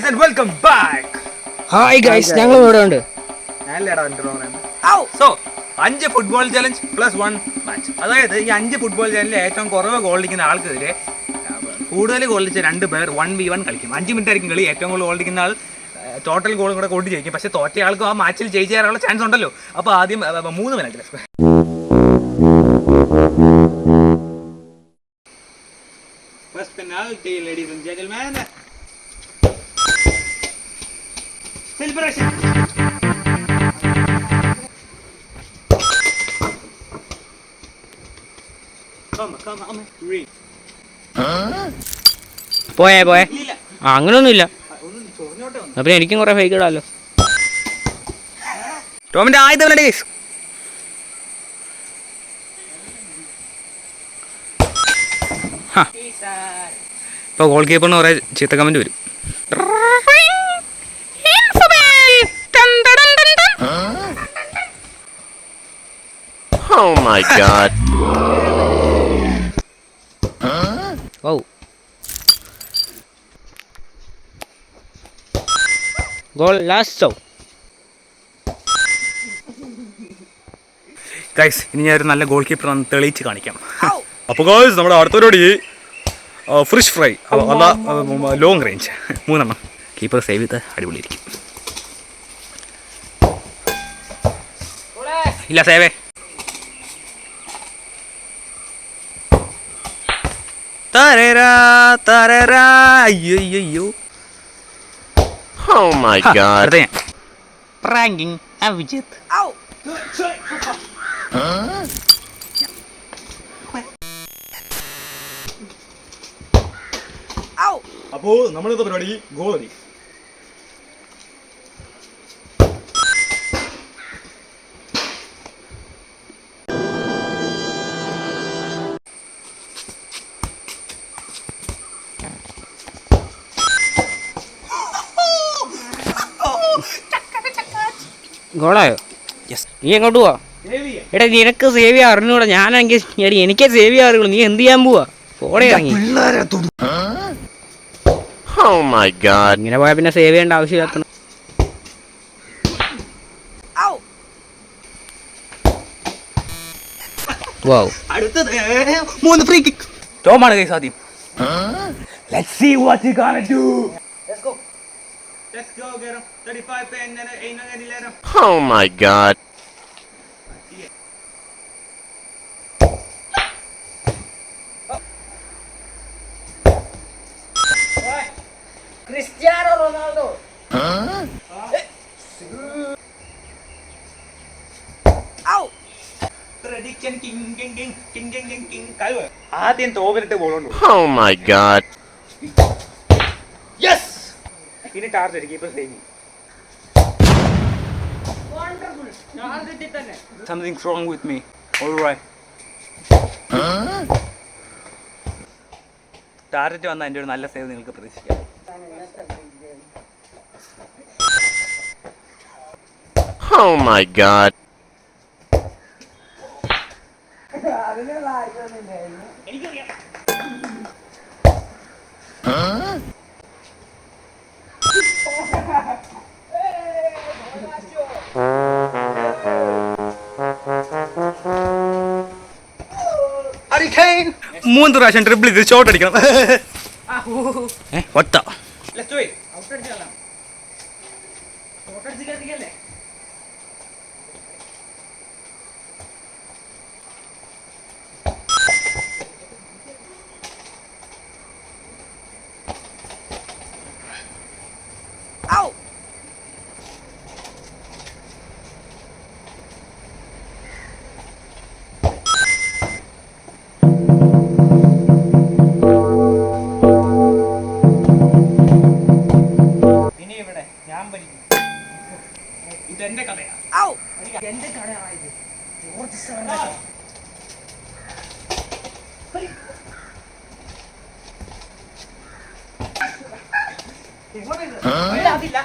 guys and welcome back. Hi guys, ഞങ്ങൾ ഇവിടെ ഉണ്ട്. So, 5 football challenge plus 1 match. അതായത് ഈ 5 ഫുട്ബോൾ ചലഞ്ചിൽ ഏറ്റവും കുറവ് ഗോൾ അടിക്കുന്ന ആൾക്കെതിരെ കൂടുതൽ ഗോൾ അടിച്ച 2 പേർ 1v1 കളിക്കും. 5 മിനിറ്റ് ആയിരിക്കും കളി. ഏറ്റവും കൂടുതൽ ഗോൾ അടിക്കുന്ന ആൾ ടോട്ടൽ ഗോളും കൂടെ കൂട്ടി ജയിക്കും. പക്ഷേ തോറ്റ ആൾക്കും ആ മാച്ചിൽ ജയിച്ചു തരാനുള്ള ചാൻസ് ഉണ്ടല്ലോ. അപ്പോൾ ആദ്യം 3 minute. First penalty, ladies and gentlemen. Celebration. Come. Green. പോയേ അങ്ങനൊന്നുമില്ല. അപ്പൊ എനിക്കും കുറെ ഫേക്ക് ഇടാലോ. ടോമിന്റെ ആദ്യത്തെ ഗൈസ്. ഇപ്പോൾ ഗോൾ കീപ്പറിന് കുറേ ചീത്ത കമന്റ് വരും. Oh my god. Oh goal last. Guys ഇനി ഞാൻ ഒരു നല്ല ഗോൾ കീപ്പർ ഒന്ന് തെളിയിച്ച് കാണിക്കാം. അപ്പോൾ ഗൈസ് നമ്മുടെ അടുത്തൊരുപടി ഫ്രിഷ് ഫ്രൈ അല്ല ലോങ് റേഞ്ച് 3 എണ്ണം കീപ്പർ സേവ് ചെയ്ത് അടിപൊളിയായിരിക്കും. ഇല്ല സേവേ. അയ്യോ. Oh my god. Pranking Abhijith. അപ്പോൾ നമ്മളിത്തെ പരിപാടി ഗോൾ അടി. ഗോളായോ? നീ എങ്ങോട്ട് പോവാ? എടാ നിനക്ക് സേവ് ചെയ്യാൻ അറിഞ്ഞൂടാ. ഞാനാണെങ്കിൽ എനിക്കേ സേവ് ചെയ്യാൻ അറിയുള്ളൂ. നീ എന്ത് ചെയ്യാൻ പോവാ? പോടെ ഇറങ്ങി. Oh my god. ഇങ്ങനെ പോയാൽ പിന്നെ സേവ് ചെയ്യേണ്ട ആവശ്യമില്ലാത്ത. അടുത്തത് 3 ഫ്രീ കിക്ക്. ടോമാണ് ഗൈസ് ആദ്യം. Let's see what you gonna do. Let's go get him. 35 and 11. Oh my god. Cristiano Ronaldo. Prediction king. കഴിവ്. ആദ്യം തോവലിട്ട് ബോളുണ്ട്. Oh my god. Yes. ഇനി target keeper save. Wonderful. Target തന്നെ. Something wrong with me. All right. Target വന്നാൽ എൻ്റെ ഒരു നല്ല save നിങ്ങൾക്ക് പ്രതീക്ഷിക്കാം. Oh my god. എനിക്കറിയാം. മൂന്ന് പ്രാവശ്യം ട്രിപ്പിൾ ഇത് ഷോട്ട് അടിക്കണം. ഒറ്റ ഇതെന്റെ കടയാ. എന്റെ കടയായത് ജോർജ് സാറിന്റെ കട. അതില്ല.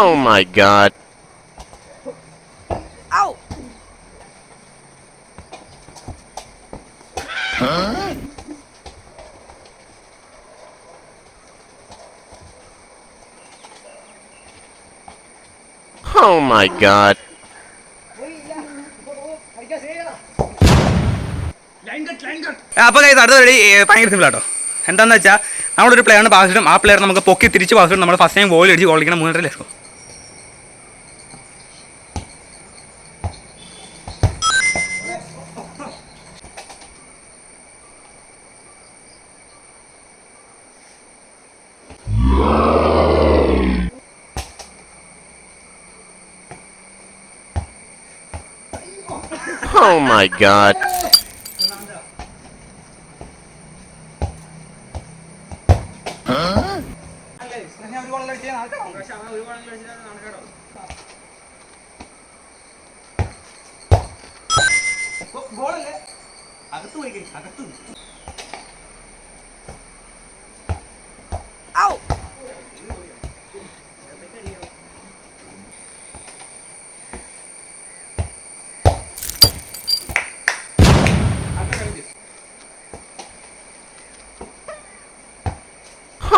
Oh my god. Oh my god. അപ്പോൾ അടുത്ത റെഡി ഭയങ്കര സിമ്പിൾ ആട്ടോ. എന്താണെന്ന് വെച്ചാൽ നമ്മളൊരു പ്ലെയറിന് പാസ് ഇടും, ആ പ്ലെയർ നമുക്ക് പൊക്കി തിരിച്ച് പാസ് ഇടും, നമ്മൾ ഫസ്റ്റ് ടൈം ഗോൾ അടിച്ച് ഗോൾ അടിക്കണം 3 ലക്ഷം. Oh my god.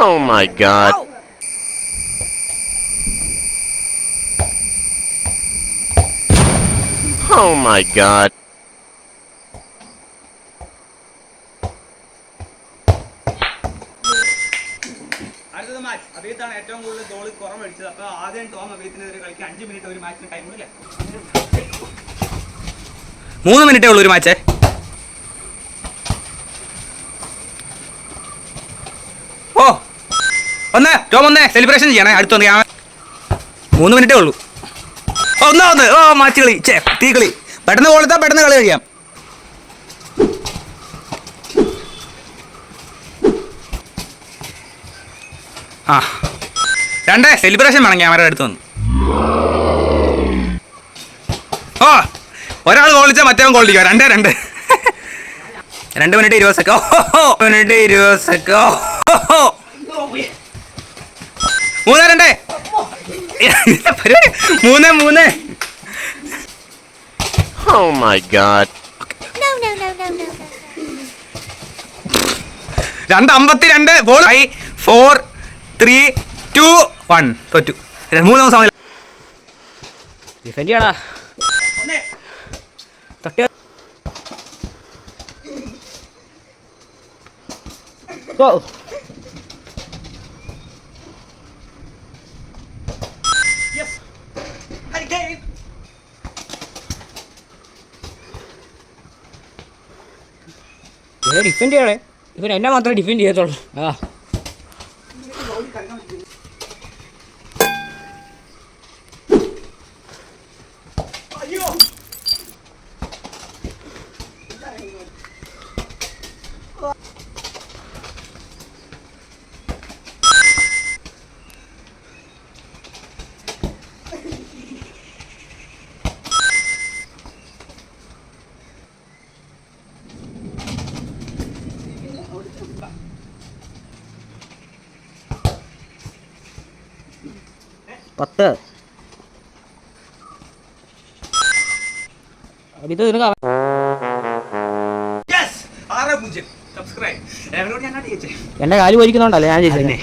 Oh my god. Oh my god. അടുത്തത് മാച്ച് അബീത്താണ് ഏറ്റവും കൂടുതൽ ഗോൾ കുറവ് അടിച്ചത്. അപ്പോൾ ആദ്യം ടോം അബീത്തിനെതിരെ കളിക്കാൻ 5 മിനിറ്റ് ഒരു മാച്ചിന് ടൈം ഇല്ല, 3 മിനിറ്റേ ഉള്ളൂ ഒരു മാച്ച്. ഓ ടോം സെലിബ്രേഷൻ ചെയ്യണേ. അടുത്തൊന്ന് 3 മിനിറ്റേ ഉള്ളൂ. ഒന്നാമത് മാച്ച് കളി തീ കളി. പെട്ടെന്ന് കൊടുത്താൽ പെട്ടെന്ന് കളി കഴിയാം. ആ 2 സെലിബ്രേഷൻ വേണം ക്യാമറ അടുത്ത് വന്ന്. ഒരാൾ ഗോൾ അടിച്ചാൽ മറ്റേ ഗോൾ അടിക്കുക. 2-2 2 minute 20 second. Minute 20 second. 3-2 3-3. Oh my god. No. 2:52 ball 4 3 2 1 തോറ്റു. 3 സമയം ഡിഫെൻഡ് ചെയ്യടാ. തട്ടി ഗോ. ഡിഫെൻഡ് ചെയ്യണേ. ഇവൻ എന്നെ മാത്രമേ ഡിഫെൻഡ് ചെയ്യത്തുള്ളൂ. പത്ത് ഇത് നിനക്ക് സബ്സ്ക്രൈബ്. എന്റെ കാല് പോയിരിക്കുന്നുണ്ടല്ലേ ഞാൻ ചെയ്തേ.